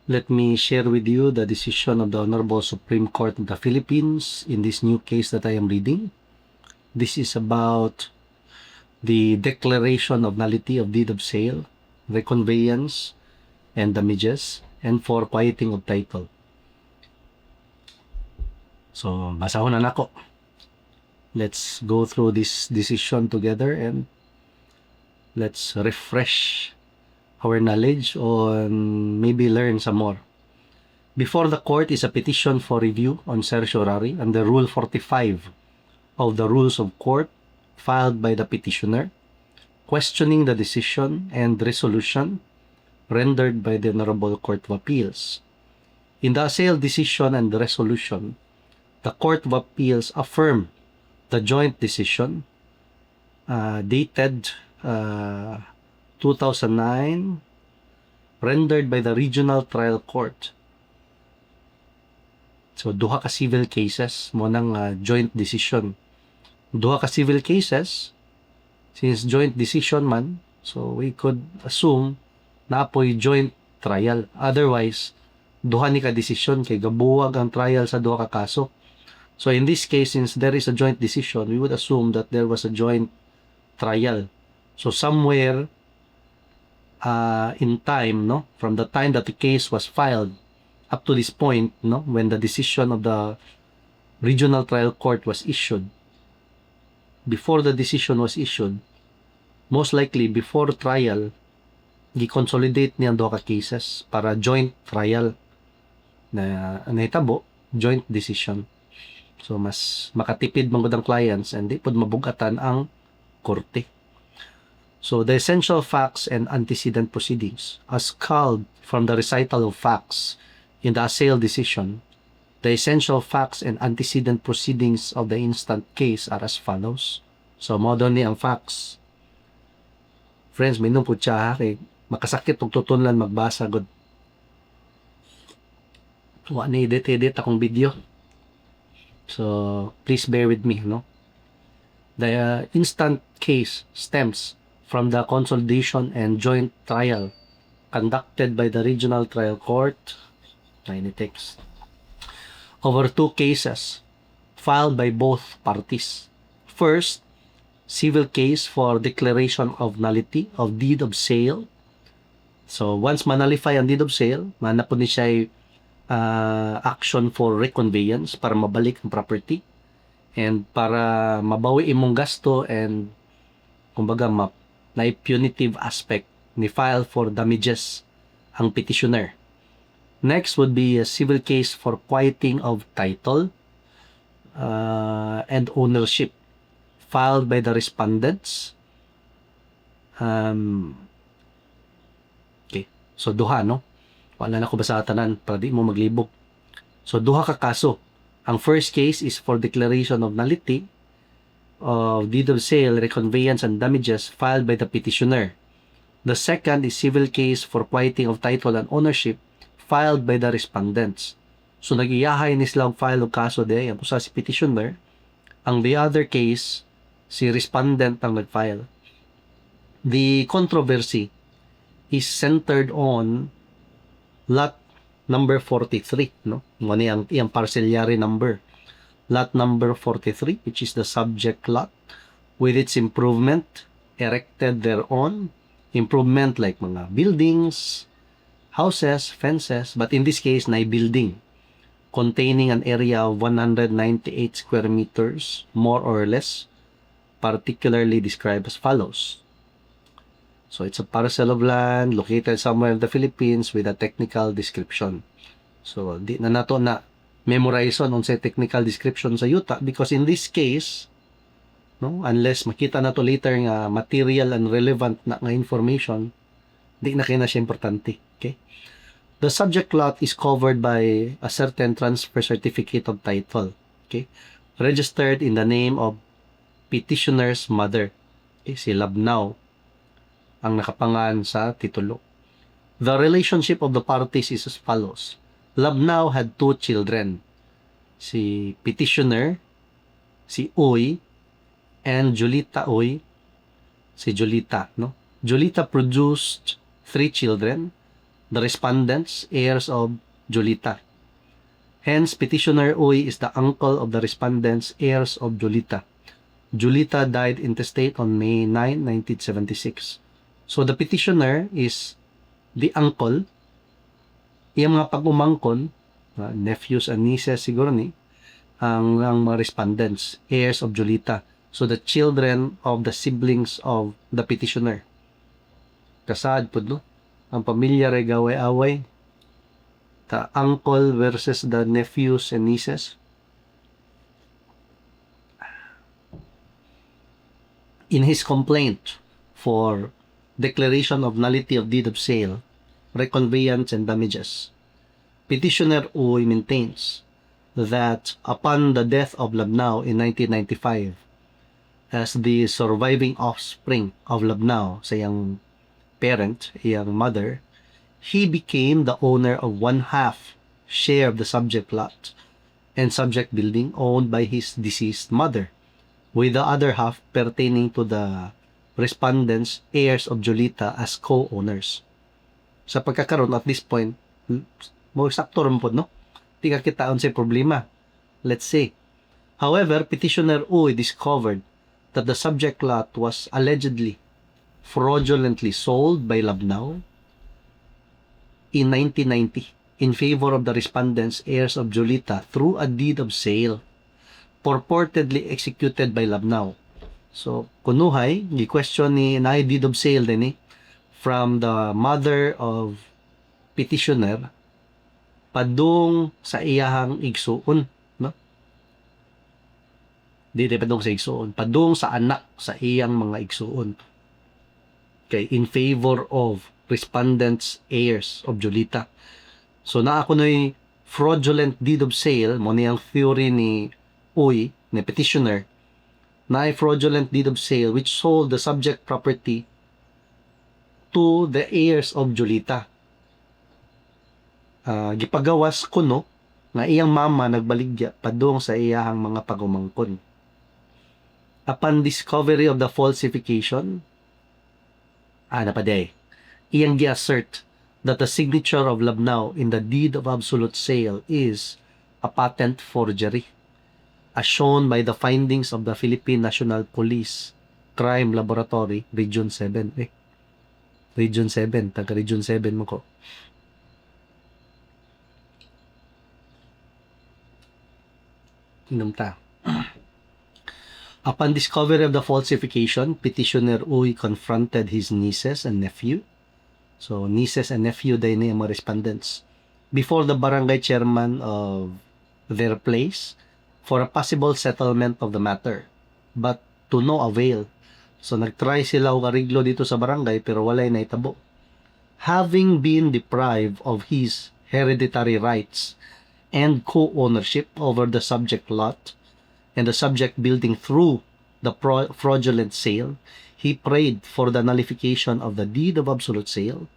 Let me share with you the decision of the Honorable Supreme Court of the Philippines in this new case that I am reading. This is about the declaration of nullity of deed of sale, reconveyance, and damages, and for quieting of title. So, basahon na nako. Let's go through this decision together and let's refresh our knowledge on maybe learn some more. Before the court is a petition for review on certiorari under Rule 45 of the Rules of Court filed by the petitioner, questioning the decision and resolution rendered by the Honorable Court of Appeals. In the sale decision and the resolution, the Court of Appeals affirmed the joint decision dated 2009 rendered by the Regional Trial Court. So, duha ka civil cases mo ng joint decision. Duha ka civil cases, since joint decision man, so we could assume na apoy joint trial. Otherwise, duha ni ka decision kay gabuwag ang trial sa duha ka kaso. So in this case, since there is a joint decision, we would assume that there was a joint trial. So somewhere in time, no, from the time that the case was filed up to this point, no, when the decision of the Regional Trial Court was issued, before the decision was issued, most likely before trial, gi-consolidate niya ang duha ka cases para joint trial na nahitabo, joint decision. So, mas makatipid man gud ang clients and di pod mabugatan ang korte. So, the essential facts and antecedent proceedings as called from the recital of facts in the sale decision, the essential facts and antecedent proceedings of the instant case are as follows. So, modo ni ang facts. Friends, minum po siya kay makasakit og tutunlan magbasa gud. Wa ni edit akong video. So, please bear with me, no? The instant case stems from the consolidation and joint trial conducted by the Regional Trial Court, tiny text, over two cases filed by both parties. First, civil case for declaration of nullity of deed of sale. So, once manalify ang deed of sale, manapod ni siya action for reconveyance para mabalik ang property and para mabawi imong gasto and kumbaga na punitive aspect ni file for damages ang petitioner. Next would be a civil case for quieting of title and ownership filed by the respondents. Okay, so duha, no? Wala na ko basa tanan para di mo maglibog. So, duha ka kaso. Ang first case is for declaration of nullity of deed of sale, reconveyance, and damages filed by the petitioner. The second is civil case for quieting of title and ownership filed by the respondents. So, nag-iyahay ni silang file og kaso de, ang usa si petitioner. Ang the other case, si respondent ang nag-file. The controversy is centered on lot number 43, no? Ngani ang parcellary number. Lot number 43, which is the subject lot, with its improvement erected thereon. Improvement like mga buildings, houses, fences, but in this case, na building containing an area of 198 square meters, more or less, particularly described as follows. So, it's a parcel of land located somewhere in the Philippines with a technical description. So, di na nato na memorize on sa technical description sa yuta because in this case, no, unless makita na to later nga material and relevant na nga information, di na kaya na siya importante. Okay? The subject lot is covered by a certain transfer certificate of title. Okay? Registered in the name of petitioner's mother. Okay? Si Labnao ang nakapangan sa titulo. The relationship of the parties is as follows. Labnao had two children. Si petitioner, si Uy, and Julita Uy, si Julita, no? Julita produced 3 children. the respondents, heirs of Julita. Hence, petitioner Uy is the uncle of the respondents, heirs of Julita. Julita died intestate on May 9, 1976. So, the petitioner is the uncle, iyang mga pag-umangkon, nephews and nieces siguro ni, ang mga respondents, heirs of Julita. So, the children of the siblings of the petitioner. Kasad po, no? Ang pamilya ray gaway-away. The uncle versus the nephews and nieces. In his complaint for declaration of nullity of deed of sale, reconveyance and damages, petitioner Uy maintains that upon the death of Labnao in 1995, as the surviving offspring of Labnao, sa iyang parent, iyang mother, he became the owner of 1/2 share of the subject lot and subject building owned by his deceased mother, with the other half pertaining to the respondents, heirs of Julita as co-owners. Sa pagkakaroon at this point, mo sakto rin po, no? Di ka kitaon sa problema. Let's say. However, petitioner Uy discovered that the subject lot was allegedly fraudulently sold by Labnao in 1990 in favor of the respondents, heirs of Julita, through a deed of sale purportedly executed by Labnao. So, kunuhay, gi-question ni na deed of sale din from the mother of petitioner padung sa iyahang igsuon, no? Di padung sa igsuon, padung sa anak sa iyang mga igsuon. Okay, in favor of respondents, heirs of Julita. So, naa ko na'y fraudulent deed of sale, mo niyang theory ni Uy, ni petitioner, na fraudulent deed of sale which sold the subject property to the heirs of Julita. Gipagawas kuno nga iyang mama nagbaligya padung sa iyahang mga pagumangkon. Upon discovery of the falsification, napaday, iyang gi-assert that the signature of Labnao in the deed of absolute sale is a patent forgery, as shown by the findings of the Philippine National Police Crime Laboratory, Region 7. Region 7, taga Region 7 mo ko. Inumta. Upon discovery of the falsification, petitioner Uy confronted his nieces and nephew. So, nieces and nephew din yung mga respondents before the barangay chairman of their place for a possible settlement of the matter, but to no avail. So, nagtry sila og ariglo dito sa barangay pero walay naitabo. Having been deprived of his hereditary rights and co-ownership over the subject lot and the subject building through the fraudulent sale, he prayed for the nullification of the deed of absolute sale,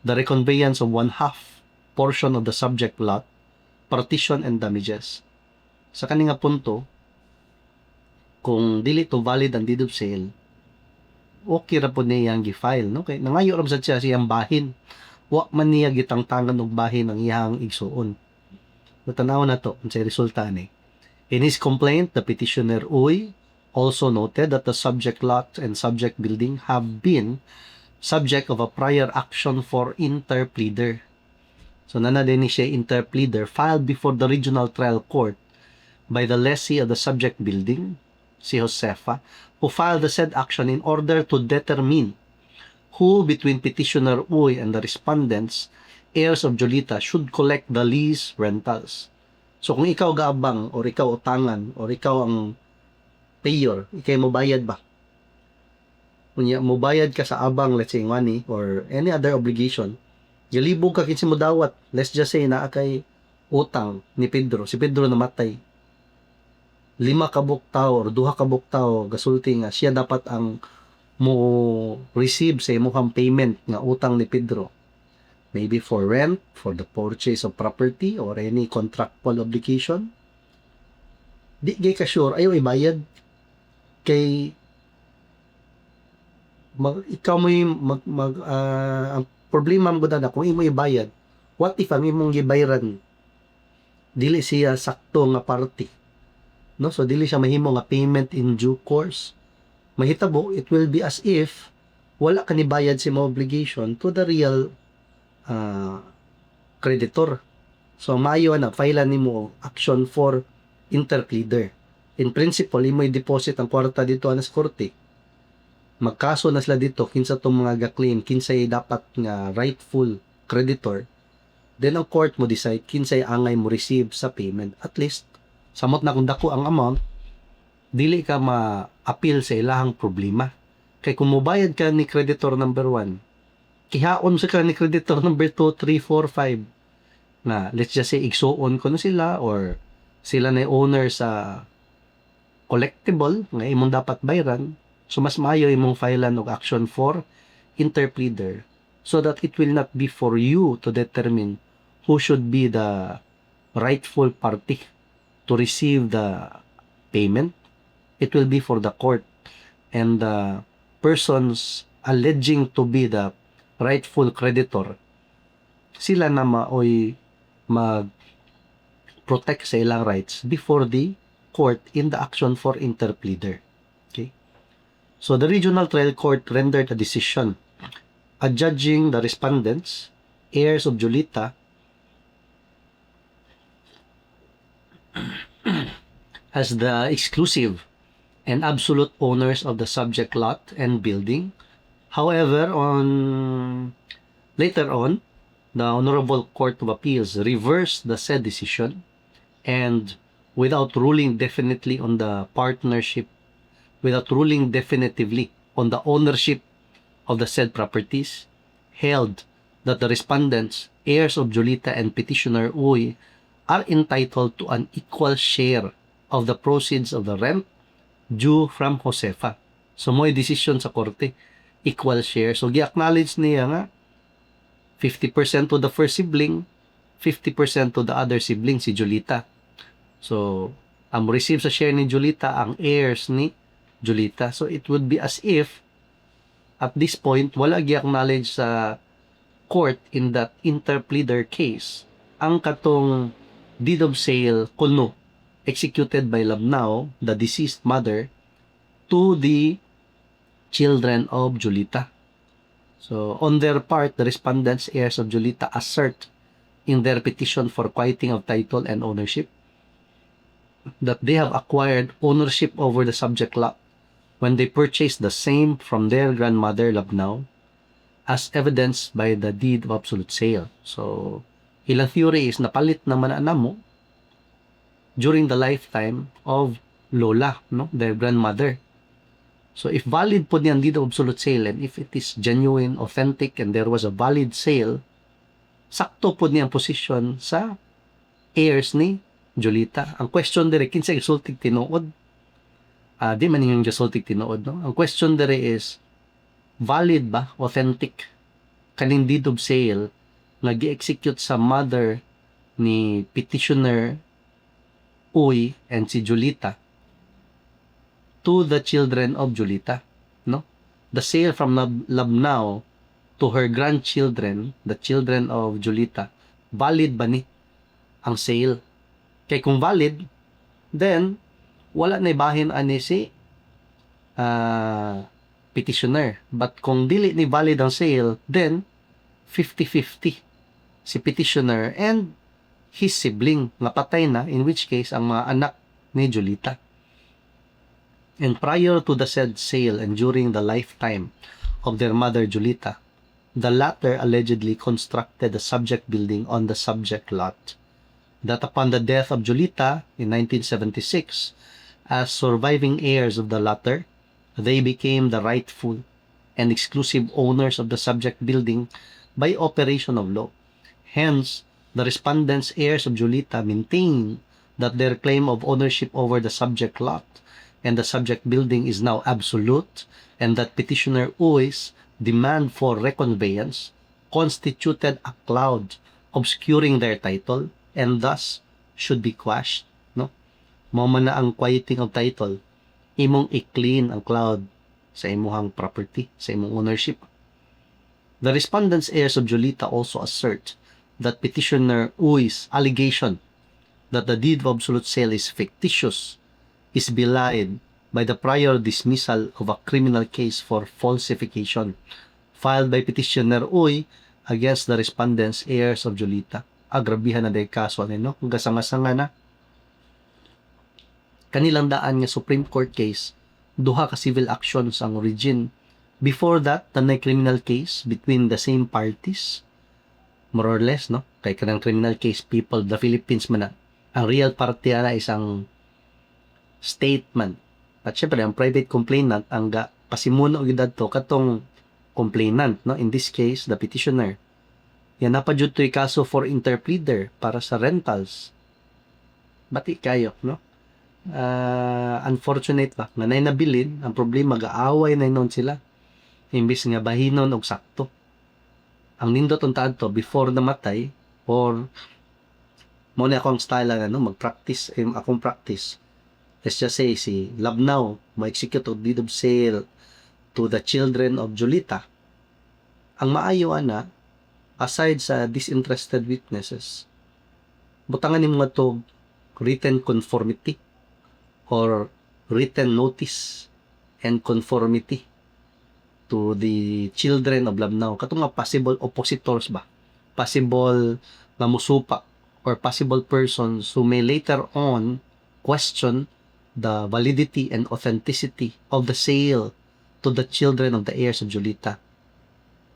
the reconveyance of 1/2 portion of the subject lot, partition and damages. Sa kaninga punto, kung dili to valid ang deed of sale, okay ra po niya ang gi-file, no? Kay nangayo ra sad siya siyang bahin. Wa man niya gitangtangan og bahin ang iyang igsuon. Natanaw na to sa resulta ni. In his complaint, the petitioner Uy also noted that the subject lot and subject building have been subject of a prior action for interpleader. So, nana din siya interpleader filed before the regional trial court by the lessee of the subject building, si Josefa, who filed the said action in order to determine who between petitioner Uy and the respondents, heirs of Julita, should collect the lease rentals. So, kung ikaw gaabang, or ikaw utangan, or ikaw ang payor, ikay mo bayad ba? Kung mo bayad ka sa abang, let's say, money, or any other obligation, galibog ka kinsi mo dawat. Let's just say, na kay utang ni Pedro. Si Pedro namatay. 5 kabuk tao, or 2 kabuk tao, gasulti nga, siya dapat ang mo receive sa imuhang payment nga utang ni Pedro. Maybe for rent, for the purchase of property, or any contractual obligation. Di gay ka sure, ayaw ibayad. Kay ikaw mo yung ang problema mo na kung imo ibayad, what if ang imong gibayran dili siya sakto nga party, no? So dili siya mahimo nga payment in due course. Mahitabo, it will be as if wala ka ni bayad sa imong obligation to the real creditor. So maayo na file nimo action for interpleader. In principle, imo i-deposit ang kwarta dito sa korte. Magkaso na sila dito kinsa tong mga ga-claim, kinsay dapat nga rightful creditor. Then ang court mo decide kinsay angay mo receive sa payment. At least samot na kung dako ang amount, dili ka ma-appeal sa ilahang problema. Kay kung mubayad ka ni creditor number 1, kihaon sa ka ni creditor number 2, 3, 4, 5 na let's just say igsuon ko na sila or sila na owner sa collectible nga imong dapat bayran. So mas maayo imong filean og action for interpleader so that it will not be for you to determine who should be the rightful party to receive the payment. It will be for the court, and the persons alleging to be the rightful creditor, sila na maoy mag-protect sa ilang rights before the court in the action for interpleader. Okay? So the regional trial court rendered a decision adjudging the respondents, heirs of Julita, as the exclusive and absolute owners of the subject lot and building. However, later on, the Honorable Court of Appeals reversed the said decision, and without ruling definitely on the partnership, without ruling definitively on the ownership of the said properties, held that the respondents, heirs of Julita and petitioner Uy, are entitled to an equal share of the proceeds of the rent due from Josefa. So mo'y decision sa korte, equal share. So gi-acknowledge niya nga 50% to the first sibling, 50% to the other sibling, si Julita. So ang receive sa share ni Julita ang heirs ni Julita. So it would be as if at this point wala gi-acknowledge sa court in that interpleader case ang katong deed of sale kuno executed by Labnao, the deceased mother, to the children of Julita. So on their part, the respondents, heirs of Julita, assert in their petition for quieting of title and ownership that they have acquired ownership over the subject lot when they purchased the same from their grandmother Labnao, as evidenced by the deed of absolute sale. So ilang theory is napalit naman na mo during the lifetime of Lola, no, their grandmother. So if valid po niyan deed of absolute sale, and if it is genuine, authentic, and there was a valid sale, sakto po niyang position sa heirs ni Julita. Ang question dire, kinsa gisultig tinuod? Di man yung gisultig tinuod, no? Ang question dire is, valid ba, authentic, kaning deed of sale nga gi-execute sa mother ni petitioner Uy and si Julita to the children of Julita, no? The sale from Labnao to her grandchildren, the children of Julita, valid ba ni ang sale? Kay kung valid, then wala na ibahin ani si petitioner. But kung dili ni valid ang sale, then 50-50 si petitioner and his sibling nga patay na, in which case ang mga anak ni Julita. And prior to the said sale and during the lifetime of their mother Julita, the latter allegedly constructed a subject building on the subject lot. That upon the death of Julita in 1976, as surviving heirs of the latter, they became the rightful and exclusive owners of the subject building by operation of law. Hence, the respondents, heirs of Julita, maintain that their claim of ownership over the subject lot and the subject building is now absolute, and that petitioner Uy's demand for reconveyance constituted a cloud obscuring their title and thus should be quashed. No? Mao man na ang quieting of title, imong i-clean ang cloud sa imuhang property, sa imong ownership. The respondents heirs of Julita also assert that petitioner Ui's allegation that the deed of absolute sale is fictitious is belied by the prior dismissal of a criminal case for falsification filed by petitioner Uy against the respondents heirs of Julita. Agrabihan na day kaso no? Kung gasanga-sanga na. Kanilang daan nga Supreme Court case, duha ka civil actions ang origin. Before that, tanay criminal case between the same parties, more or less, no? Kay kanang criminal case, people, the Philippines man na. Ang real party na isang statement. At syempre, ang private complainant, ang pasimuno og to katong complainant, no? In this case, the petitioner. Yan napadyod to'y kaso for interpleader para sa rentals. Bati kayo, no? Unfortunate ba? Nga nabilin, ang problema, gaaway na noon sila. Imbis nga bahinon og sakto. Ang nindot untaan to, before namatay, or mo na akong style na, no? Mag-practice, akong practice. Let's just say, si Labnaw, ma-execute o deed of sale to the children of Julita. Ang maayo na, aside sa disinterested witnesses, butangan ni mga to written conformity or written notice and conformity to the children of Labnaw. Katong nga possible oppositors ba? Possible na musupa or possible persons who may later on question the validity and authenticity of the sale to the children of the heirs of Julita.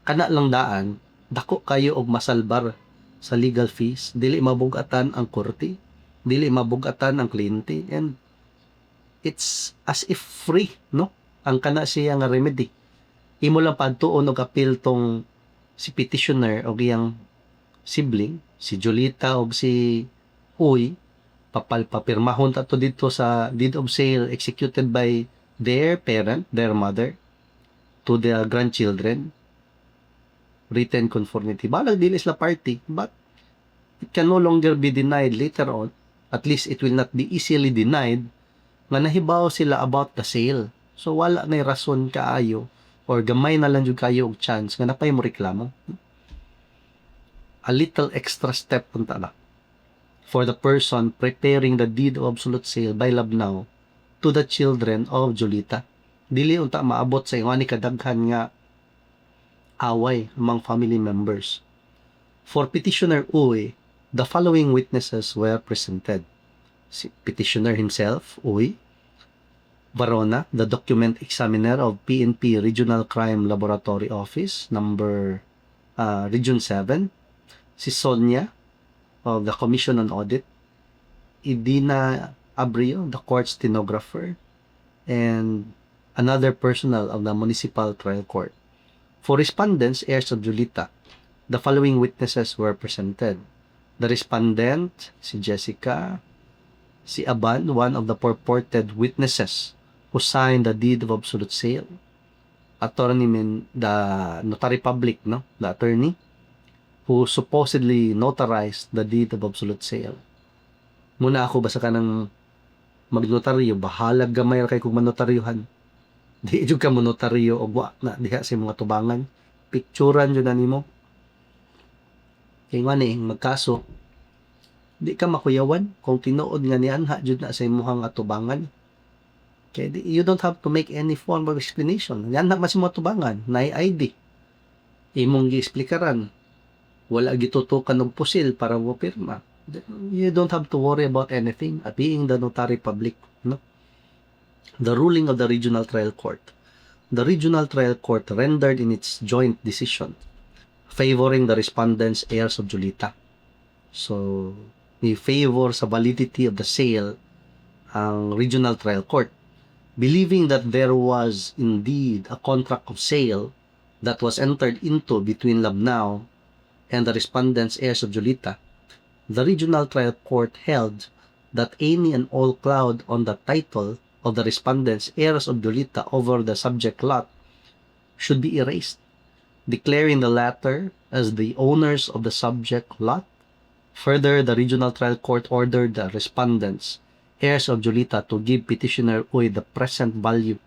Kana lang daan, dako kayo og masalbar sa legal fees, dili mabugatan ang korte, dili mabugatan ang kliyente, and it's as if free, no? Ang kana siya nga remedy. Imo lang padtuon og appeal tong si petitioner og iyang sibling, si Julita og si Uy, papirmahon tato dito sa deed of sale executed by their parent, their mother, to their grandchildren. Written conformity. Balag dili sila party, but it can no longer be denied later on. At least it will not be easily denied nga nahibaw sila about the sale. So wala na rason kaayo or gamay na lang jud kayo og chance nga napay mo reklamo. A little extra step punta na for the person preparing the deed of absolute sale by Labnaw to the children of Julita. Dili unta maabot sa ingani kadaghan nga away among family members. For petitioner Uy, the following witnesses were presented. Si petitioner himself, Uy, Varona, the document examiner of PNP Regional Crime Laboratory Office, number Region 7, si Sonia of the Commission on Audit, Idina Abrio, the court stenographer, and another personnel of the Municipal Trial Court. For respondents, heirs of Julita, the following witnesses were presented. The respondent, si Jessica, si Aban, one of the purported witnesses who signed the deed of absolute sale. Attorney, the notary public, no? The attorney who supposedly notarized the deed of absolute sale. Muna ako basta ka ng magnotaryo, bahalag gamay kay kung manotaryuhan. Di jud ka monotaryo og wa na diha sa mga tubangan. Picturean jud na nimo. Kay ngani magkaso di ka makuyawan kung tinuod nga nianha jud na sa imong atubangan. Kay you don't have to make any form of explanation. Yan na mas mo tubangan, na ID. Imong gi-explikaran. Wala gitutukan og pusil para mo pirma. You don't have to worry about anything being the notary public, no? The ruling of the Regional Trial Court. The Regional Trial Court rendered in its joint decision favoring the respondents heirs of Julita. So, may favor sa validity of the sale ang Regional Trial Court, believing that there was indeed a contract of sale that was entered into between Labnaw and the respondents heirs of Julita. The Regional Trial Court held that any and all cloud on the title of the respondents heirs of Julita over the subject lot should be erased, declaring the latter as the owners of the subject lot. Further, the Regional Trial Court ordered the respondents heirs of Julita to give petitioner Uy the present value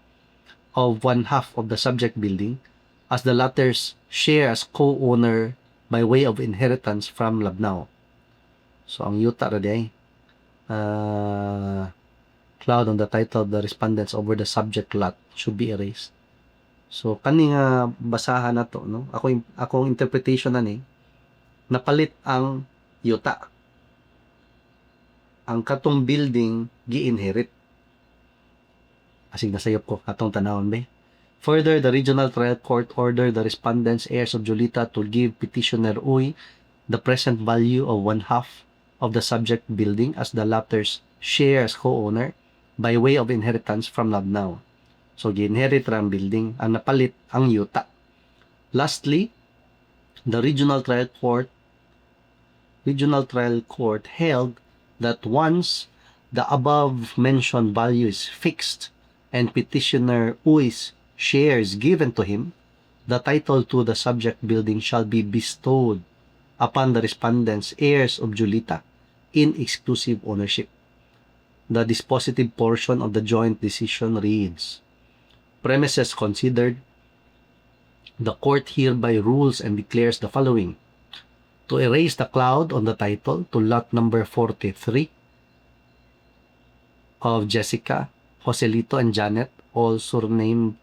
of 1/2 of the subject building as the latter's share as co-owner by way of inheritance from Labnao. So, ang yuta ra di cloud on the title of the respondents over the subject lot should be erased. So, kani nga basahan na to, no? Akong interpretation na ni, napalit ang yuta. Ang katong building, gi-inherit. Asig nasayop ko, katong tanawon ba? Further, the Regional Trial Court ordered the respondents, heirs of Julita, to give petitioner Uy the present value of 1/2 of the subject building as the latter's share as co-owner by way of inheritance from Labnao. So, gi-inherit ra ang building, ang napalit ang yuta. Lastly, the Regional Trial Court held that once the above-mentioned value is fixed and petitioner Uy's shares given to him, the title to the subject building shall be bestowed upon the respondents, heirs of Julita, in exclusive ownership. The dispositive portion of the joint decision reads, premises considered, the court hereby rules and declares the following: to erase the cloud on the title to lot number 43 of Jessica, Joselito, and Janet, all surnamed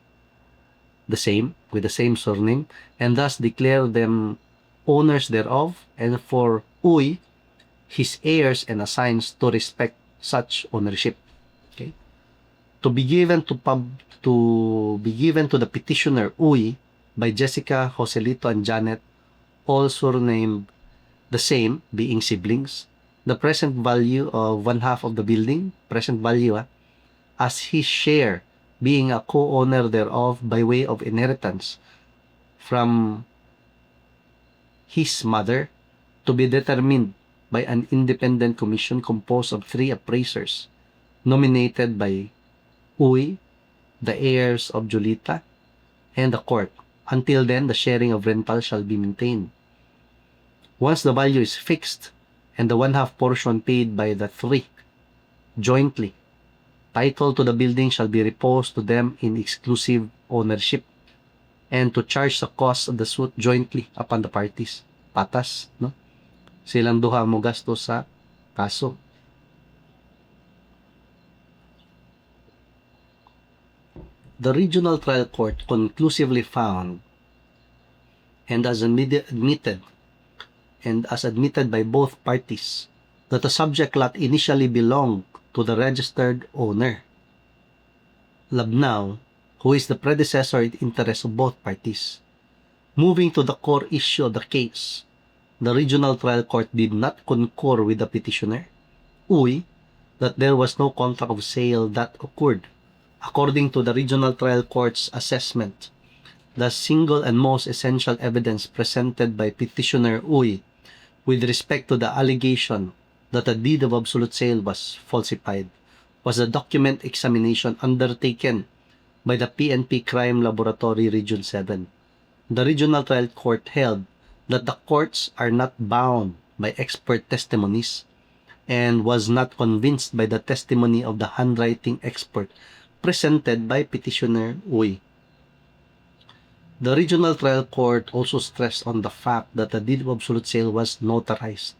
the same, with the same surname, and thus declare them owners thereof, and for Uy, his heirs and assigns to respect such ownership. Okay? To be given to the petitioner Uy by Jessica, Joselito, and Janet, all surnamed the same, being siblings, the present value of 1/2 of the building, present value as his share, being a co-owner thereof by way of inheritance from his mother, to be determined by an independent commission composed of 3 appraisers nominated by Uy, the heirs of Julita, and the court. Until then, the sharing of rental shall be maintained. Once the value is fixed and the 1/2 portion paid by the 3 jointly, title to the building shall be reposed to them in exclusive ownership, and to charge the cost of the suit jointly upon the parties. Patas, no? Silang duha mo gasto sa kaso. The Regional Trial Court conclusively found, and as admitted by both parties, that the subject lot initially belonged to the registered owner, Labnao, who is the predecessor in interest of both parties. Moving to the core issue of the case, the Regional Trial Court did not concur with the petitioner, Uy, that there was no contract of sale that occurred. According to the Regional Trial Court's assessment, the single and most essential evidence presented by petitioner Uy with respect to the allegation that a deed of absolute sale was falsified was a document examination undertaken by the PNP Crime Laboratory Region 7. The Regional Trial Court held that the courts are not bound by expert testimonies and was not convinced by the testimony of the handwriting expert presented by petitioner Uy. The Regional Trial Court also stressed on the fact that the deed of absolute sale was notarized,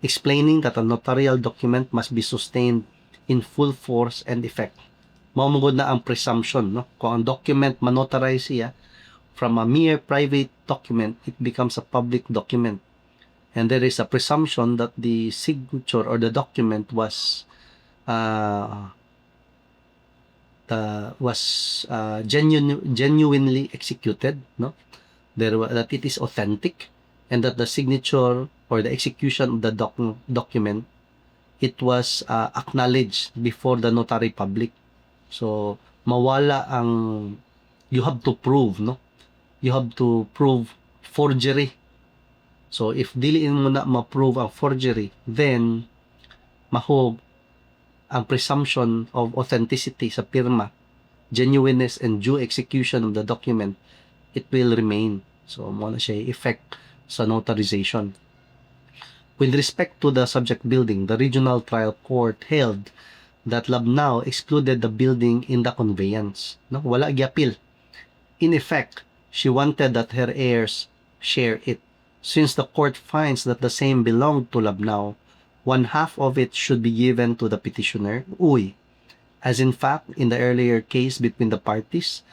explaining that a notarial document must be sustained in full force and effect. Mamugod na ang presumption, no? Kung ang document manotarize siya, from a mere private document, it becomes a public document. And there is a presumption that the signature or the document was genuinely executed, no? That it is authentic, and that the signature or the execution of the document, it was acknowledged before the notary public. So mawala ang, you have to prove, no? You have to prove forgery. So if diliin mo na ma-prove ang forgery, then mahog ang presumption of authenticity sa pirma, genuineness and due execution of the document, it will remain. So mo na siya effect sa notarization. With respect to the subject building, the Regional Trial Court held that Labnao excluded the building in the conveyance, no? Wala gyapil. In effect, She wanted that her heirs share it. Since the court finds that the same belonged to Labnao, one half of it should be given to the petitioner, Uy, as in fact in the earlier case between the parties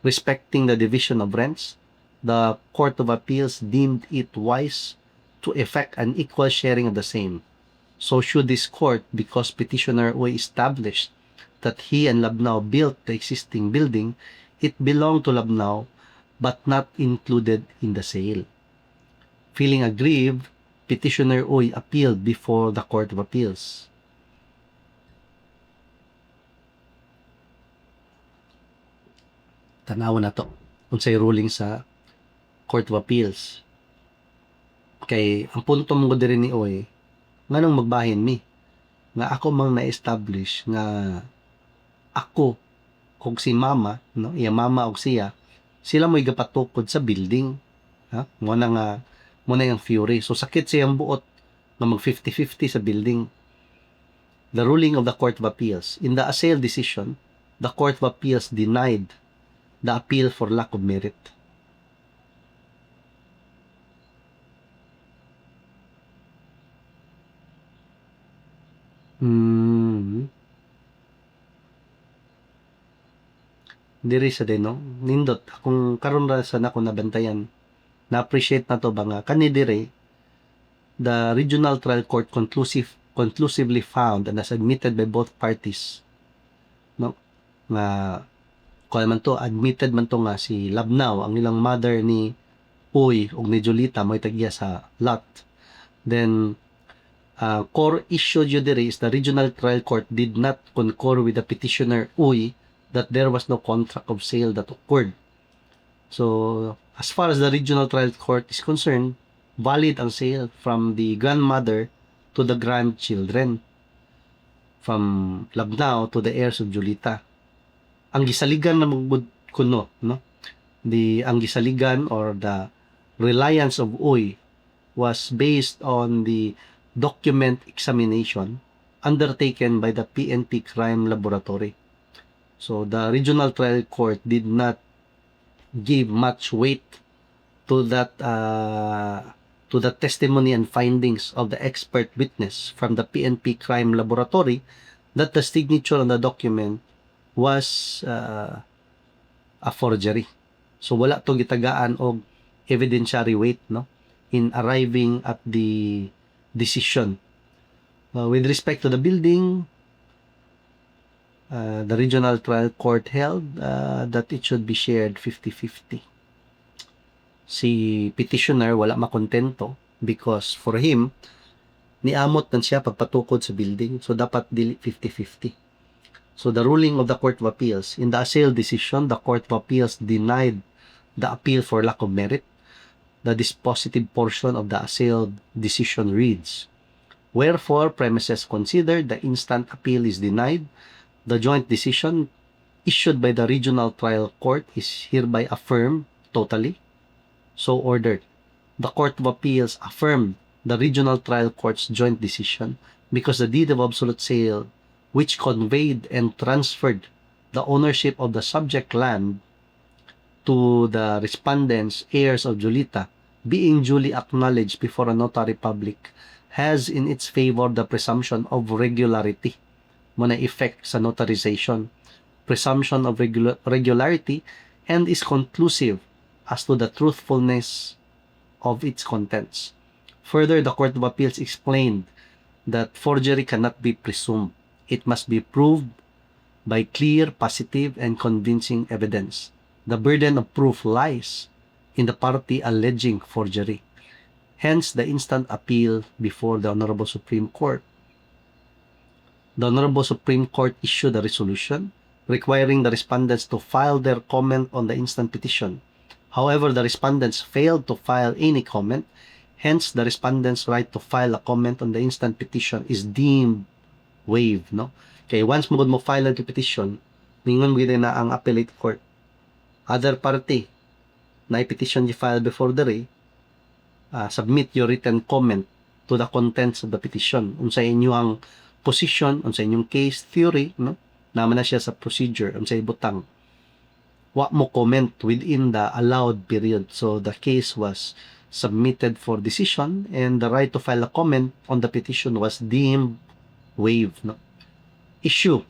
respecting the division of rents, the Court of Appeals deemed it wise to effect an equal sharing of the same. So should this court, because petitioner Uy established that he and Labnao built the existing building, it belonged to Labnao but not included in the sale. Feeling aggrieved, petitioner Uy appealed before the Court of Appeals. Tanawa na to unsay ruling sa Court of Appeals. Kay ang punto mo diri ni Uy, nganong magbahin mi nga ako mang na-establish nga ako kung si mama, no, iya mama og siya, sila mo'y gapatukod sa building, ha? Mo na nga mo na yung fury. So sakit siyang buot nga mag 50-50 sa building. The ruling of the Court of Appeals. In the sale decision, the Court of Appeals denied the appeal for lack of merit. Diri sa din, no? Nindot kung karon ra sa nako nabantayan, na-appreciate na to ba nga kani diri the regional trial court conclusively found and as admitted by both parties, no, nga kung man to admitted man to nga si Labnao ang ilang mother ni Uy ug ni Julita mo'y tagya sa lot. Then core issue diri is the regional trial court did not concur with the petitioner Uy that there was no contract of sale that occurred. So, as far as the regional trial court is concerned, valid ang sale from the grandmother to the grandchildren, from Labnao to the heirs of Julita. Ang gisaligan na magbud kuno, no? Ang gisaligan or the reliance of Uy was based on the document examination undertaken by the PNP Crime Laboratory. So the regional trial court did not give much weight to that to the testimony and findings of the expert witness from the PNP Crime Laboratory that the signature on the document was a forgery. So wala to gitagaan og evidentiary weight, no, in arriving at the decision. With respect to the building, the regional trial court held that it should be shared 50-50. Si petitioner wala makontento because for him, niamot nan siya pagpatukod sa building. So, dapat dili 50-50. So, the ruling of the Court of Appeals, in the sale decision, the Court of Appeals denied the appeal for lack of merit. The dispositive portion of the assailed decision reads, wherefore, premises considered, the instant appeal is denied. The joint decision issued by the regional trial court is hereby affirmed totally. So ordered. The Court of Appeals affirmed the regional trial court's joint decision because the deed of absolute sale, which conveyed and transferred the ownership of the subject land to the respondents, heirs of Julita, being duly acknowledged before a notary public, has in its favor the presumption of regularity. Muna effect sa notarization, presumption of regularity, and is conclusive as to the truthfulness of its contents. Further, the Court of Appeals explained that forgery cannot be presumed. It must be proved by clear, positive, and convincing evidence. The burden of proof lies in the party alleging forgery. Hence, the instant appeal before the Honorable Supreme Court. The Honorable Supreme Court issued a resolution requiring the respondents to file their comment on the instant petition. However, the respondents failed to file any comment. Hence, the respondents' right to file a comment on the instant petition is deemed waived, no? Okay, once mo file ang petition, ningon mo na ang appellate court. Other party na petition you file before the day, submit your written comment to the contents of the petition. Unsay inyong position, unsay inyong case theory, no? Naman na siya sa procedure, unsay butang. wa mo comment within the allowed period. So the case was submitted for decision and the right to file a comment on the petition was deemed waived. No? Issue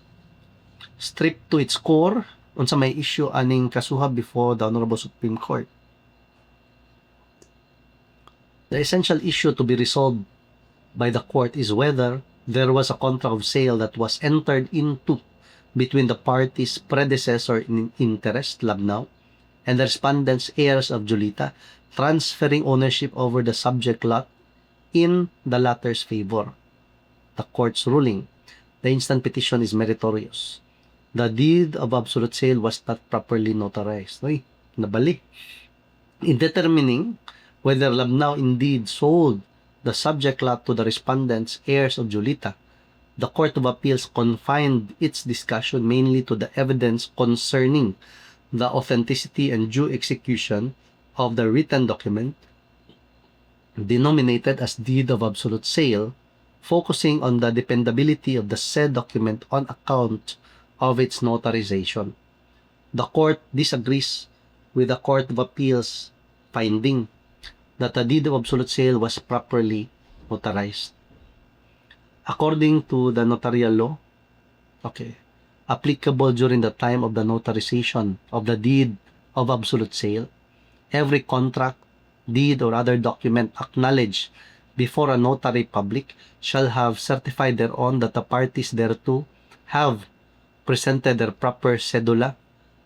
stripped to its core unsa may issue aning kasuha before the Honorable Supreme Court. The essential issue to be resolved by the court is whether there was a contract of sale that was entered into between the parties' predecessor in interest, Labnao, and the respondents' heirs of Julita, transferring ownership over the subject lot in the latter's favor. The court's ruling, the instant petition is meritorious. The deed of absolute sale was not properly notarized. Uy, nabali. In determining whether Labnao indeed sold the subject lot to the respondents, heirs of Julita, the Court of Appeals confined its discussion mainly to the evidence concerning the authenticity and due execution of the written document denominated as deed of absolute sale, focusing on the dependability of the said document on account of its notarization. The court disagrees with the Court of Appeals finding that the deed of absolute sale was properly notarized. According to the notarial law, applicable during the time of the notarization of the deed of absolute sale, every contract, deed, or other document acknowledged before a notary public shall have certified thereon that the parties thereto have presented their proper cedula,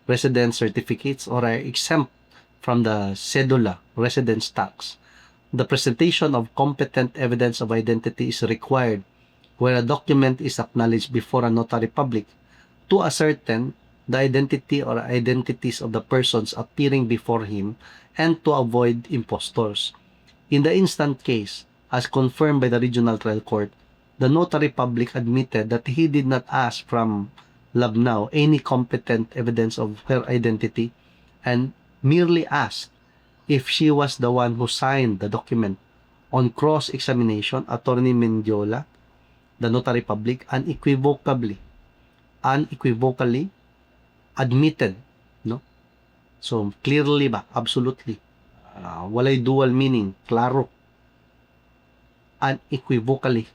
residence certificates, or are exempt from the cedula residence tax. The presentation of competent evidence of identity is required where a document is acknowledged before a notary public to ascertain the identity or identities of the persons appearing before him and to avoid impostors. In the instant case, as confirmed by the Regional Trial Court, the notary public admitted that he did not ask from Labnao any competent evidence of her identity and merely asked if she was the one who signed the document. On cross-examination, Attorney Mendiola, the notary public, unequivocally admitted, no? So, clearly ba? Absolutely. Walay dual meaning. Klaro. Unequivocally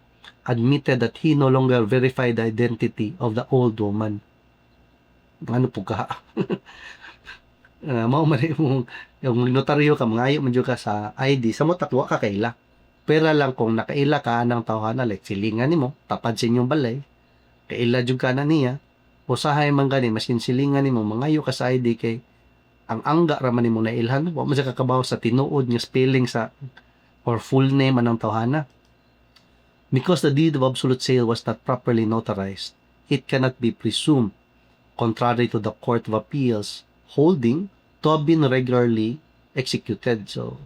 admitted that he no longer verified the identity of the old woman. Ano po ka? Mao man yung notaryo ka, mangayo man ka sa ID, sa mo tatwa ka kaila. Pero lang kung nakaila ka ng tawhana, like silingan nimo, tapad sa inyong balay, kaila jud ka na niya, usahay man gani, masin silingan nimo, mangayo ka sa ID kay ang angga raman nimo na ilhan, wa man sa kakabaw sa tinuod nga spelling sa or full name anang tawhana. Because the deed of absolute sale was not properly notarized, it cannot be presumed, contrary to the Court of Appeals holding, to have been regularly executed. So,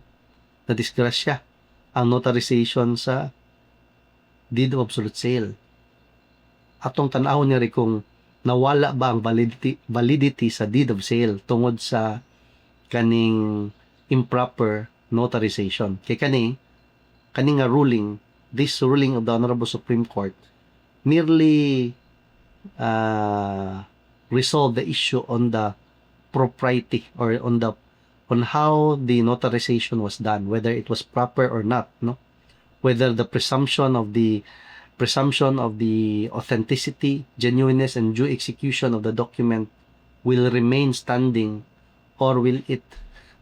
nadisgrasya ang notarization sa deed of absolute sale. Atong tanawon niya rin kung nawala ba ang validity sa deed of sale tungod sa kaning improper notarization. Kay kaning nga ruling, this ruling of the Honorable Supreme Court merely resolve the issue on the propriety or on how the notarization was done, whether it was proper or not, no? Whether the presumption of the authenticity, genuineness, and due execution of the document will remain standing, or will it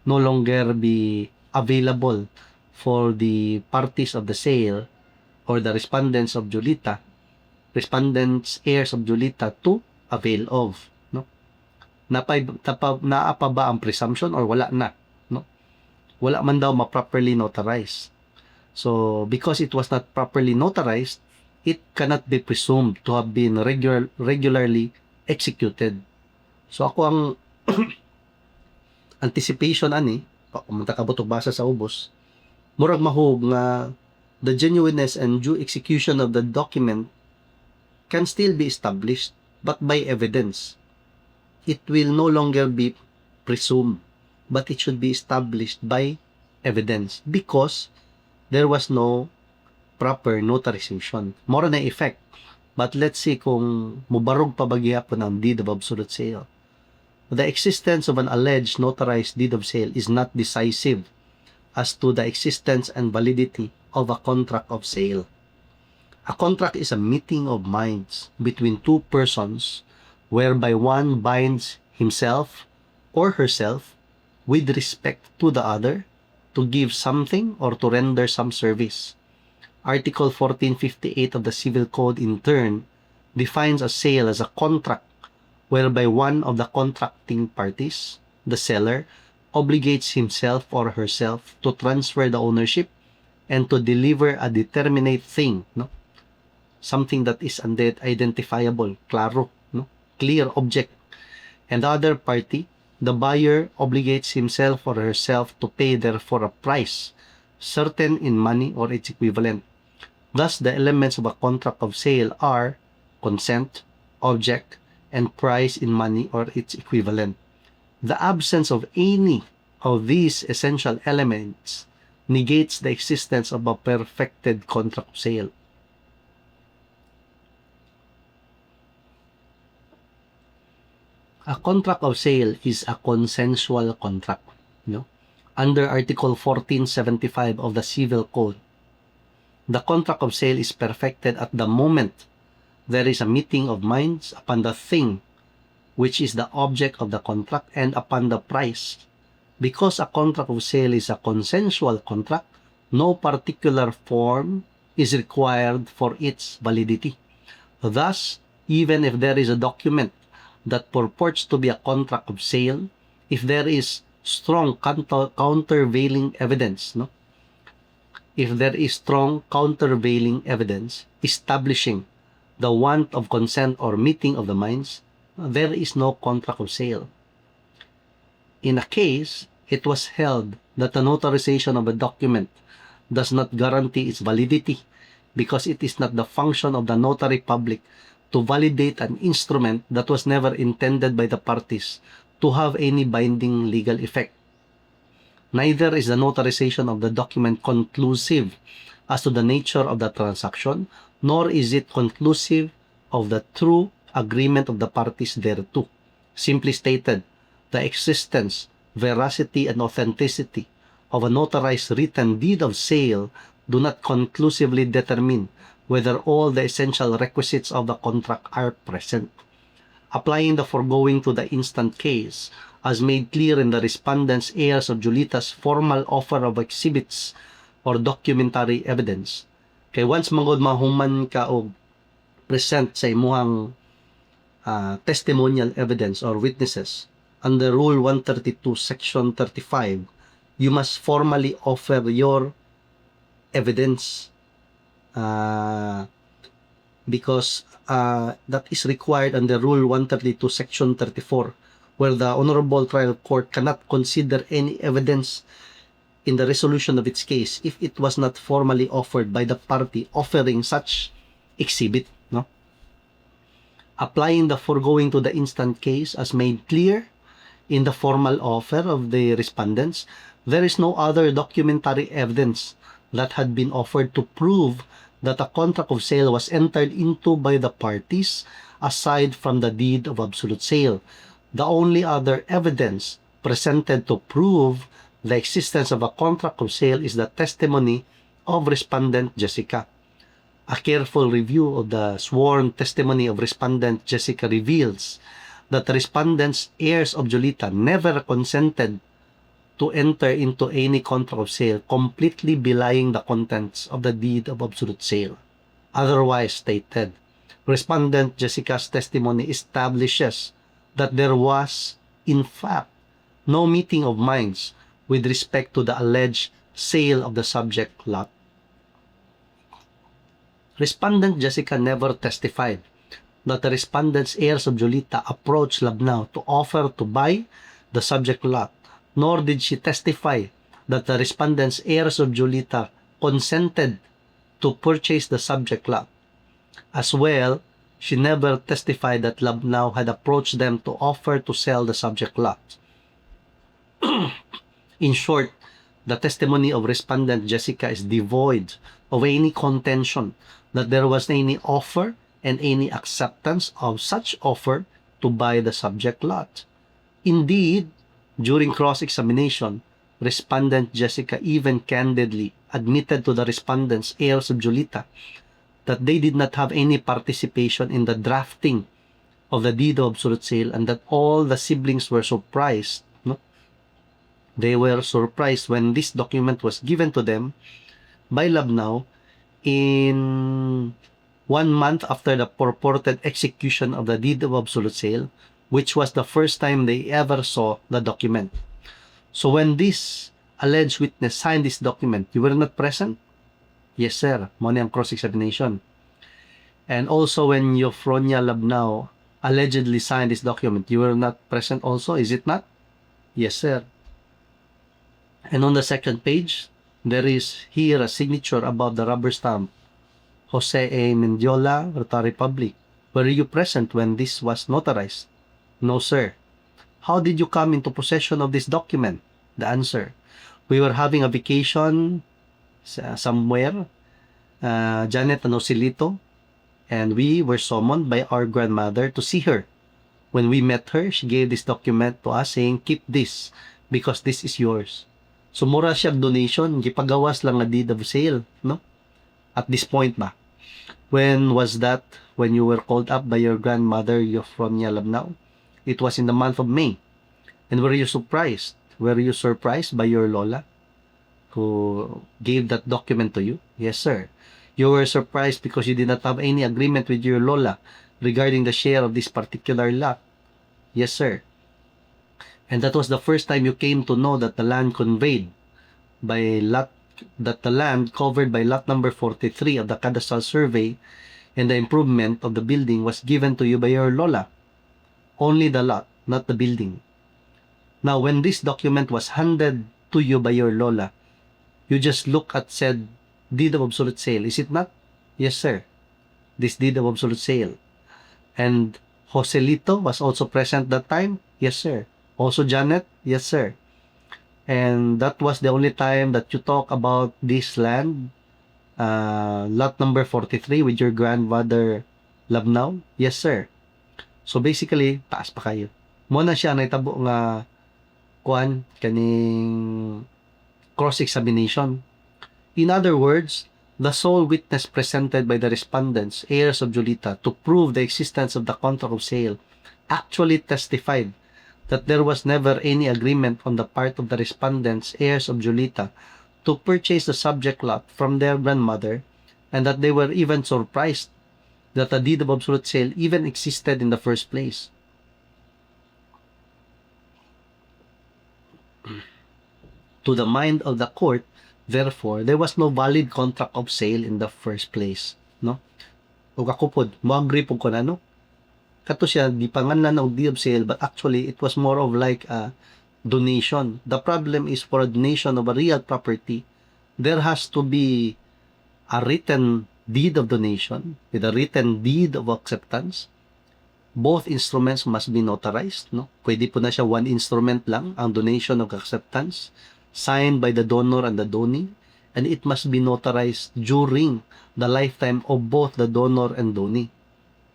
no longer be available for the parties of the sale or the respondents heirs of Julita to avail of, no? Naapa ba ang presumption or wala na, no? Wala man daw ma-properly notarized. So, because it was not properly notarized, it cannot be presumed to have been regularly executed. So, ako ang anticipation ani, pumunta ka butog basa sa ubos, murag mahog nga the genuineness and due execution of the document can still be established, but by evidence. It will no longer be presumed, but it should be established by evidence because there was no proper notarization. More na effect. But let's see kung mubarog pa ba gihapon ang deed of absolute sale. the existence of an alleged notarized deed of sale is not decisive as to the existence and validity of a contract of sale. A contract is a meeting of minds between two persons whereby one binds himself or herself with respect to the other to give something or to render some service. Article 1458 of the Civil Code in turn defines a sale as a contract whereby one of the contracting parties, the seller, obligates himself or herself to transfer the ownership and to deliver a determinate thing, no? Something that is identifiable, claro, no? Clear object. And the other party, the buyer, obligates himself or herself to pay therefore a price, certain in money or its equivalent. Thus, the elements of a contract of sale are consent, object, and price in money or its equivalent. The absence of any of these essential elements negates the existence of a perfected contract of sale. A contract of sale is a consensual contract. No? Under Article 1475 of the Civil Code, the contract of sale is perfected at the moment there is a meeting of minds upon the thing which is the object of the contract and upon the price. Because a contract of sale is a consensual contract, no particular form is required for its validity. Thus, even if there is a document that purports to be a contract of sale, if there is strong countervailing evidence, no? If there is strong countervailing evidence establishing the want of consent or meeting of the minds, there is no contract of sale. In a case, it was held that the notarization of a document does not guarantee its validity because it is not the function of the notary public to validate an instrument that was never intended by the parties to have any binding legal effect. Neither is the notarization of the document conclusive as to the nature of the transaction, nor is it conclusive of the true agreement of the parties thereto. Simply stated, the existence, veracity, and authenticity of a notarized written deed of sale do not conclusively determine whether all the essential requisites of the contract are present. Applying the foregoing to the instant case, as made clear in the respondent's heirs of Julita's formal offer of exhibits or documentary evidence, kay once mangod mahuman ka og present sa imuhang testimonial evidence or witnesses under Rule 132, Section 35, you must formally offer your evidence because that is required under Rule 132, Section 34, where the Honorable Trial Court cannot consider any evidence in the resolution of its case if it was not formally offered by the party offering such exhibit. No? Applying the foregoing to the instant case as made clear in the formal offer of the respondents, there is no other documentary evidence that had been offered to prove that a contract of sale was entered into by the parties aside from the deed of absolute sale. The only other evidence presented to prove the existence of a contract of sale is the testimony of Respondent Jessica. A careful review of the sworn testimony of Respondent Jessica reveals that the Respondent's heirs of Julita never consented to enter into any contract of sale, completely belying the contents of the deed of absolute sale. Otherwise stated, Respondent Jessica's testimony establishes that there was, in fact, no meeting of minds with respect to the alleged sale of the subject lot. Respondent Jessica never testified that the respondent's heirs of Julita approached Labnao to offer to buy the subject lot, nor did she testify that the respondent's heirs of Julita consented to purchase the subject lot. As well, she never testified that Labnao had approached them to offer to sell the subject lot. In short, the testimony of Respondent Jessica is devoid of any contention that there was any offer and any acceptance of such offer to buy the subject lot. Indeed, during cross-examination, respondent Jessica even candidly admitted to the respondent's heirs of Julita that they did not have any participation in the drafting of the deed of absolute sale, and that all the siblings were surprised. No? They were surprised when this document was given to them by Labnao in 1 month after the purported execution of the deed of absolute sale, which was the first time they ever saw the document. So when this alleged witness signed this document, you were not present? Yes, sir. Mo ang cross-examination. And also when Eufronia Labnao allegedly signed this document, you were not present also, is it not? Yes, sir. And on the second page, there is here a signature above the rubber stamp, Jose A. Mendiola, Rotary Public. Were you present when this was notarized? No, sir. How did you come into possession of this document? The answer: we were having a vacation somewhere, Janet and Osilito, and we were summoned by our grandmother to see her. When we met her, she gave this document to us saying, keep this because this is yours. So mura siya donation, gipagawas lang nga deed of sale, no? At this point ba? When was that? When you were called up by your grandmother, Eufronia Labnao? It was in the month of May. And were you surprised? Were you surprised by your Lola who gave that document to you? Yes, sir. You were surprised because you did not have any agreement with your Lola regarding the share of this particular lot? Yes, sir. And that was the first time you came to know that the land conveyed by lot, that the land covered by lot number 43 of the cadastral survey and the improvement of the building was given to you by your Lola. Only the lot, not the building. Now, when this document was handed to you by your Lola, you just look at said deed of absolute sale, is it not? Yes, sir. This deed of absolute sale. And Joselito was also present that time? Yes, sir. Also Janet? Yes, sir. And that was the only time that you talk about this land, lot number 43 with your grandmother Labnao? Yes, sir. So basically, taas pa kayo. Muna siya naitabo nga kuan kaning cross-examination. In other words, the sole witness presented by the respondents, heirs of Julita, to prove the existence of the contract of sale, actually testified that there was never any agreement on the part of the respondents, heirs of Julita, to purchase the subject lot from their grandmother, and that they were even surprised that a deed of absolute sale even existed in the first place. To the mind of the court, therefore, there was no valid contract of sale in the first place, no? Ug ako pod, mo agree pud ko na, no? Kato siya di panganlan og deed of sale, but actually it was more of like a donation. The problem is, for a donation of a real property, there has to be a written deed of donation with a written deed of acceptance. Both instruments must be notarized, no? Pwede po na siya one instrument lang, ang donation of acceptance, signed by the donor and the donee, and it must be notarized during the lifetime of both the donor and donee.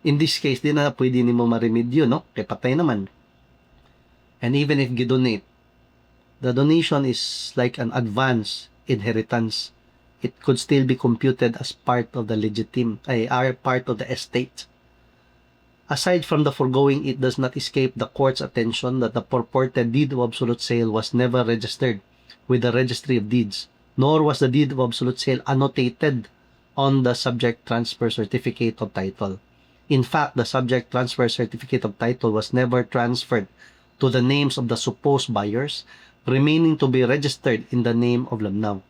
In this case, di na pwede nimo ma-remedyo, no? Kaya patay naman. And even if gidonate, the donation is like an advance inheritance. It could still be computed as part of the part of the estate. Aside from the foregoing, it does not escape the court's attention that the purported deed of absolute sale was never registered with the Registry of Deeds, nor was the deed of absolute sale annotated on the subject transfer certificate of title. In fact, the subject transfer certificate of title was never transferred to the names of the supposed buyers, remaining to be registered in the name of Labnao.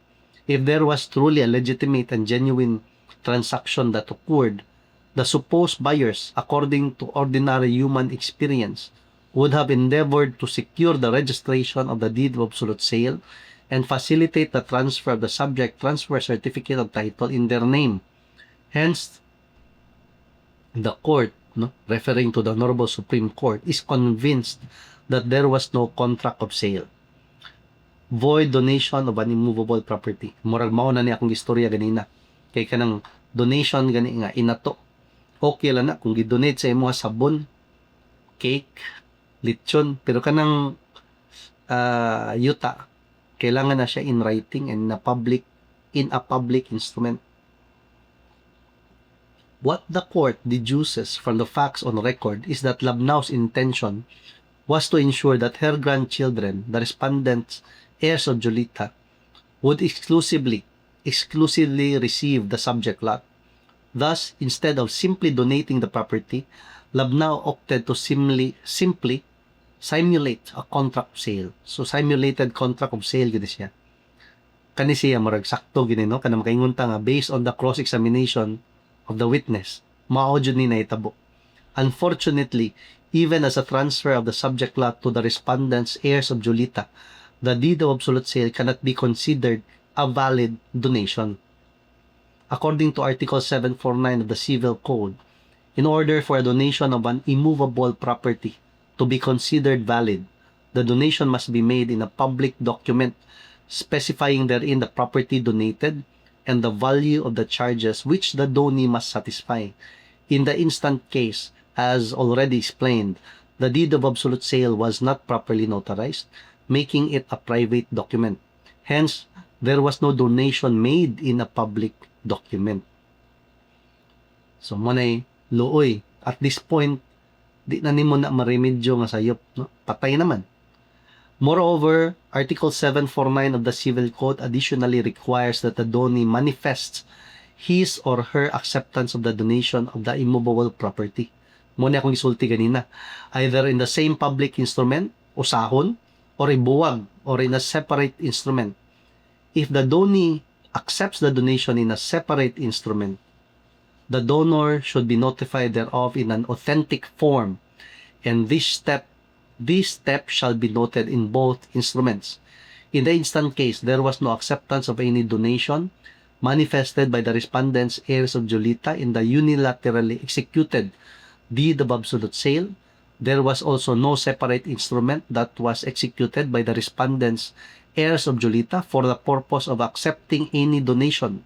If there was truly a legitimate and genuine transaction that occurred, the supposed buyers, according to ordinary human experience, would have endeavored to secure the registration of the deed of absolute sale and facilitate the transfer of the subject transfer certificate of title in their name. Hence, the court, no, referring to the Honorable Supreme Court, is convinced that there was no contract of sale. Void donation of an immovable property. Murag mao na ni akong istorya ganina. Kay kanang donation gani nga inato. Okay lang na kung gi-donate sa imo sabon, cake, lechon. Pero kanang yuta, kailangan na siya in writing and in a public instrument. What the court deduces from the facts on record is that Labnao's intention was to ensure that her grandchildren, the respondents, heirs of Julita, would exclusively receive the subject lot. Thus, instead of simply donating the property, Labnao opted to simply simulate a contract of sale. So, simulated contract of sale gini siya. Kani siya marag sakto gini no kanang makaingon ta nga based on the cross-examination of the witness, mao jud ni nahitabo. Unfortunately, even as a transfer of the subject lot to the respondents heirs of Julita, the deed of absolute sale cannot be considered a valid donation. According to Article 749 of the Civil Code, in order for a donation of an immovable property to be considered valid, the donation must be made in a public document specifying therein the property donated and the value of the charges which the donee must satisfy. In the instant case, as already explained, the deed of absolute sale was not properly notarized, making it a private document. Hence, there was no donation made in a public document. So, muna'y luoy. At this point, di na nimo na maremedyo nga sayop. No? Patay naman. Moreover, Article 749 of the Civil Code additionally requires that the donee manifests his or her acceptance of the donation of the immovable property. Muna akong isulti ganina. Either in the same public instrument, o sahon, or ibuwag, or in a separate instrument. If the donee accepts the donation in a separate instrument, the donor should be notified thereof in an authentic form, and this step shall be noted in both instruments. In the instant case, there was no acceptance of any donation manifested by the respondents heirs of Julita in the unilaterally executed deed of absolute sale. There was also no separate instrument that was executed by the respondents heirs of Julita for the purpose of accepting any donation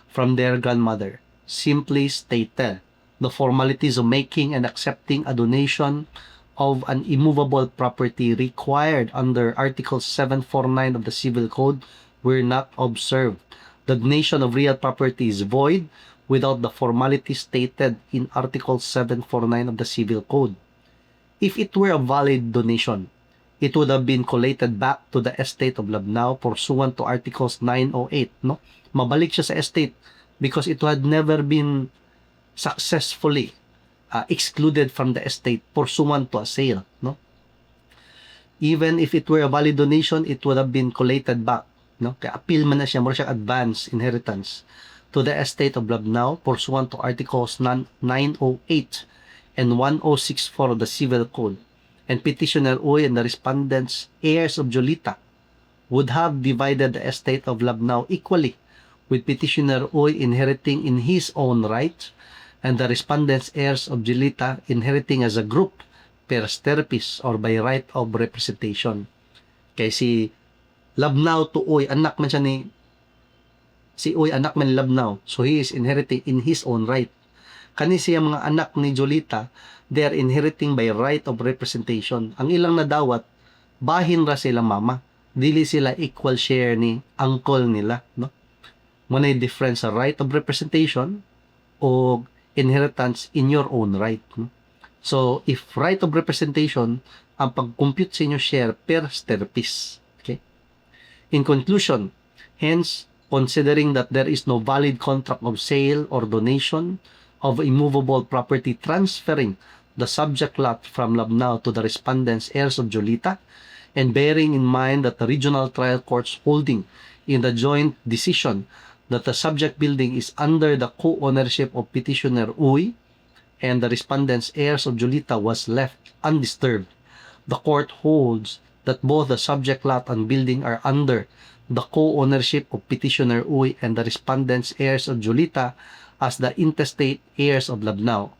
from their grandmother. Simply stated, the formalities of making and accepting a donation of an immovable property required under Article 749 of the Civil Code were not observed. The donation of real property is void without the formalities stated in Article 749 of the Civil Code. If it were a valid donation, it would have been collated back to the estate of Labnao pursuant to Articles 908. No? Mabalik siya sa estate because it had never been successfully excluded from the estate pursuant to a sale. No? Even if it were a valid donation, it would have been collated back. No? Kaya appeal man na siya, more siya advance inheritance to the estate of Labnao pursuant to Articles 908 and 1064 of the Civil Code. And Petitioner Uy and the respondents heirs of Julita would have divided the estate of Labnao equally, with Petitioner Uy inheriting in his own right and the respondents heirs of Julita inheriting as a group per sterpis or by right of representation. Kaya si Labnao to Uy, anak man siya ni si Uy, anak man ni Labnao, so he is inheriting in his own right. Kani siya mga anak ni Julita, they are inheriting by right of representation. Ang ilang nadawat, bahin ra sila mama, dili sila equal share ni uncle nila, no? Muna yung difference sa right of representation o inheritance in your own right, no? So, if right of representation, ang pag-compute sa inyo share per sterpis. Okay? In conclusion, hence, considering that there is no valid contract of sale or donation of immovable property transferring the subject lot from Labnao to the respondents heirs of Julita, and bearing in mind that the regional trial court's holding in the joint decision that the subject building is under the co-ownership of Petitioner Uy and the respondents heirs of Julita was left undisturbed, the court holds that both the subject lot and building are under the co-ownership of Petitioner Uy and the respondents heirs of Julita as the intestate heirs of Labnao.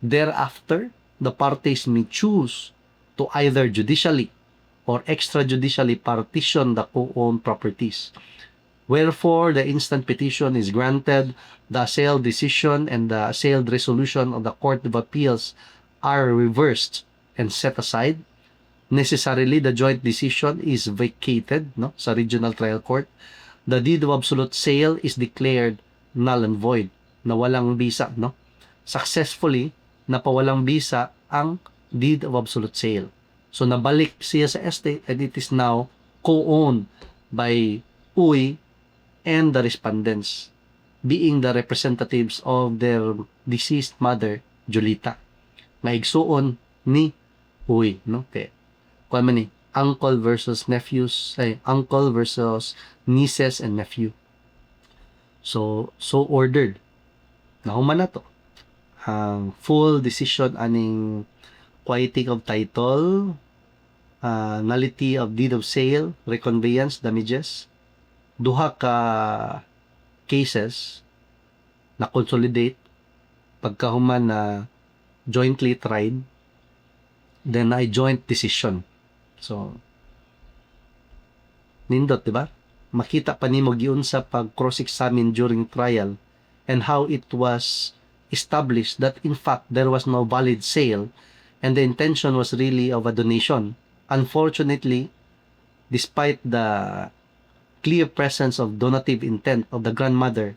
Thereafter, the parties may choose to either judicially or extrajudicially partition the co-owned properties. Wherefore, the instant petition is granted, the sale decision and the sale resolution of the Court of Appeals are reversed and set aside, necessarily the joint decision is vacated, no, sa regional trial court. The deed of absolute sale is declared null and void, na walang bisa, no. Successfully napawalang bisa ang deed of absolute sale. So nabalik siya sa estate and it is now co-owned by Uy and the respondents, being the representatives of their deceased mother, Julita. Maigsuon ni Uy, no? Okay. Kung man ni, uncle versus nephews, uncle versus nieces and nephew. So ordered. Nahuman na to. Ang full decision aning quieting of title, nullity of deed of sale, reconveyance, damages. Duha ka cases na consolidate pagkahuman na jointly tried, then ay joint decision. So nindot, diba? Makita pa nimo giun sa pag cross-examine during trial and how it was established that in fact there was no valid sale and the intention was really of a donation. Unfortunately, despite the clear presence of donative intent of the grandmother,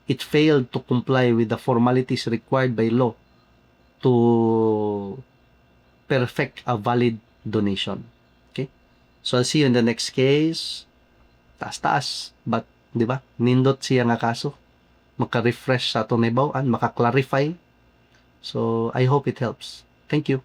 it failed to comply with the formalities required by law to perfect a valid donation. Okay? So I'll see you in the next case. Taas-taas. But, di ba? Nindot siya nga kaso. Maka-refresh sa itong naibawan, maka-clarify. So, I hope it helps. Thank you.